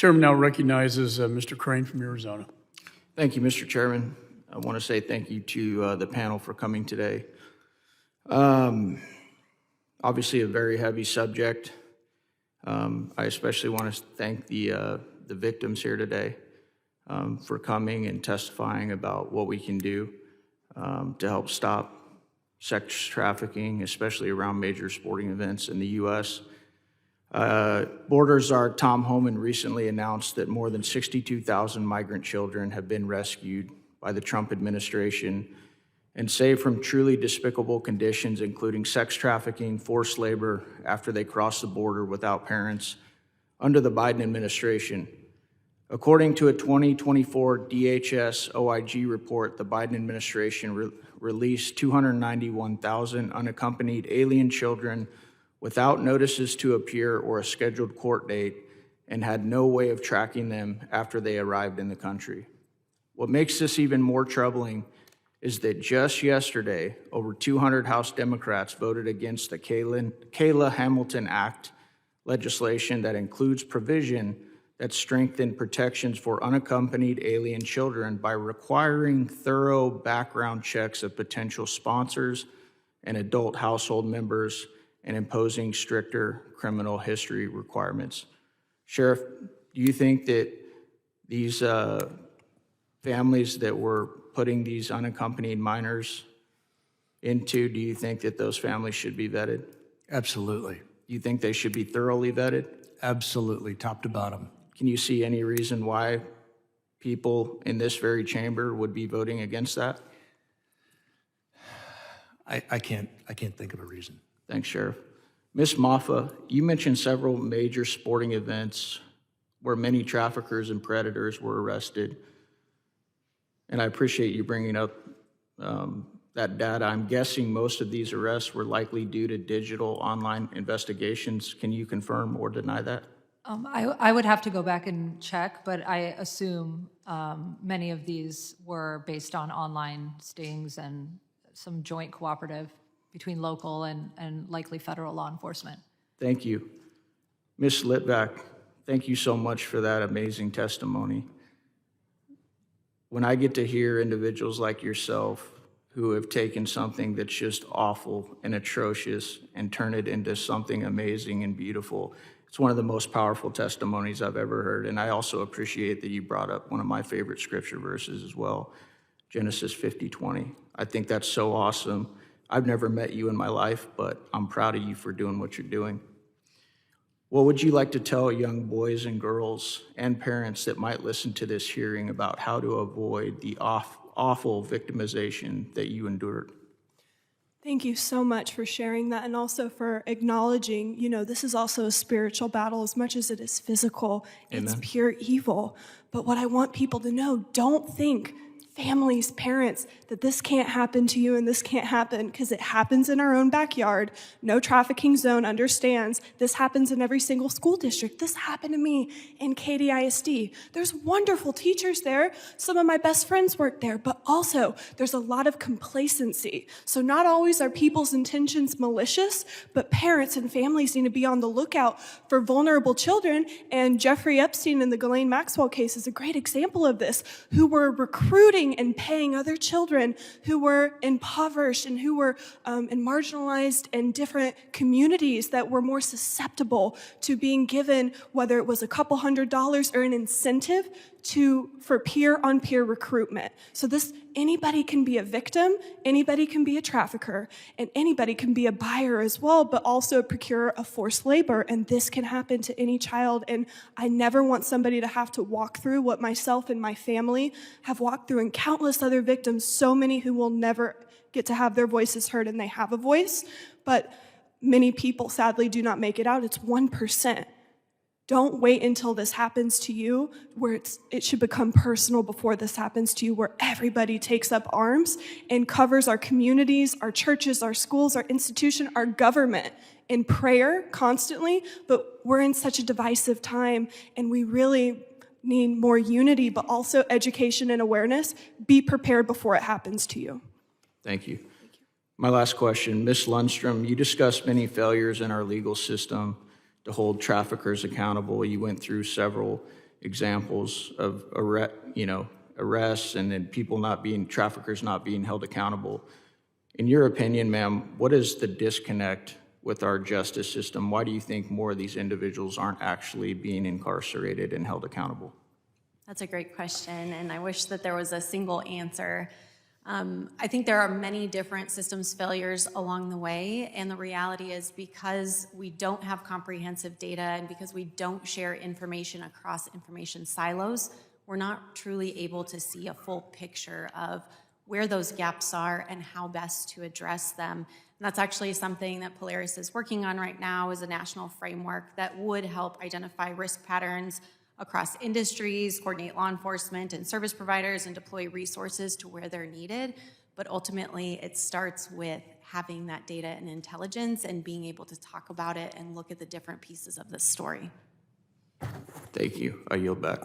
Chairman now recognizes Mr. Crane from Arizona. Thank you, Mr. Chairman. I want to say thank you to the panel for coming today. Obviously a very heavy subject. I especially want to thank the victims here today for coming and testifying about what we can do to help stop sex trafficking, especially around major sporting events in the U.S. Borders Czar Tom Homan recently announced that more than 62,000 migrant children have been rescued by the Trump administration and saved from truly despicable conditions, including sex trafficking, forced labor after they cross the border without parents under the Biden administration. According to a 2024 DHS OIG report, the Biden administration released 291,000 unaccompanied alien children without notices to appear or a scheduled court date and had no way of tracking them after they arrived in the country. What makes this even more troubling is that just yesterday, over 200 House Democrats voted against the Kayla Hamilton Act legislation that includes provision that strengthened protections for unaccompanied alien children by requiring thorough background checks of potential sponsors and adult household members and imposing stricter criminal history requirements. Sheriff, do you think that these families that we're putting these unaccompanied minors into, do you think that those families should be vetted? Absolutely. Do you think they should be thoroughly vetted? Absolutely, top to bottom. Can you see any reason why people in this very chamber would be voting against that? I can't think of a reason. Thanks, Sheriff. Ms. Maffa, you mentioned several major sporting events where many traffickers and predators were arrested. And I appreciate you bringing up that data. I'm guessing most of these arrests were likely due to digital online investigations. Can you confirm or deny that? I would have to go back and check, but I assume many of these were based on online stings and some joint cooperative between local and likely federal law enforcement. Thank you. Ms. Litvak, thank you so much for that amazing testimony. When I get to hear individuals like yourself who have taken something that's just awful and atrocious and turned it into something amazing and beautiful, it's one of the most powerful testimonies I've ever heard. And I also appreciate that you brought up one of my favorite scripture verses as well, Genesis 50:20. I think that's so awesome. I've never met you in my life, but I'm proud of you for doing what you're doing. What would you like to tell young boys and girls and parents that might listen to this hearing about how to avoid the awful victimization that you endured? Thank you so much for sharing that and also for acknowledging, this is also a spiritual battle as much as it is physical. Amen. It's pure evil. But what I want people to know, don't think, families, parents, that this can't happen to you and this can't happen, because it happens in our own backyard. No trafficking zone understands. This happens in every single school district. This happened to me in Katy ISD. There's wonderful teachers there. Some of my best friends work there, but also there's a lot of complacency. So not always are people's intentions malicious, but parents and families need to be on the lookout for vulnerable children. And Jeffrey Epstein in the Ghislaine Maxwell case is a great example of this, who were recruiting and paying other children who were impoverished and who were in marginalized and different communities that were more susceptible to being given, whether it was a couple $100s or an incentive for peer-on-peer recruitment. So anybody can be a victim, anybody can be a trafficker, and anybody can be a buyer as well, but also a procurer of forced labor, and this can happen to any child. And I never want somebody to have to walk through what myself and my family have walked through, and countless other victims, so many who will never get to have their voices heard, and they have a voice, but many people sadly do not make it out. It's 1%. Don't wait until this happens to you, where it should become personal before this happens to you, where everybody takes up arms and covers our communities, our churches, our schools, our institution, our government in prayer constantly. But we're in such a divisive time, and we really need more unity, but also education and awareness. Be prepared before it happens to you. Thank you. My last question, Ms. Lundstrom, you discussed many failures in our legal system to hold traffickers accountable. You went through several examples of arrests and then traffickers not being held accountable. In your opinion, ma'am, what is the disconnect with our justice system? Why do you think more of these individuals aren't actually being incarcerated and held accountable? That's a great question, and I wish that there was a single answer. I think there are many different systems failures along the way, and the reality is because we don't have comprehensive data and because we don't share information across information silos, we're not truly able to see a full picture of where those gaps are and how best to address them. And that's actually something that Polaris is working on right now, is a national framework that would help identify risk patterns across industries, coordinate law enforcement and service providers, and deploy resources to where they're needed. But ultimately, it starts with having that data and intelligence and being able to talk about it and look at the different pieces of the story. Thank you. I yield back.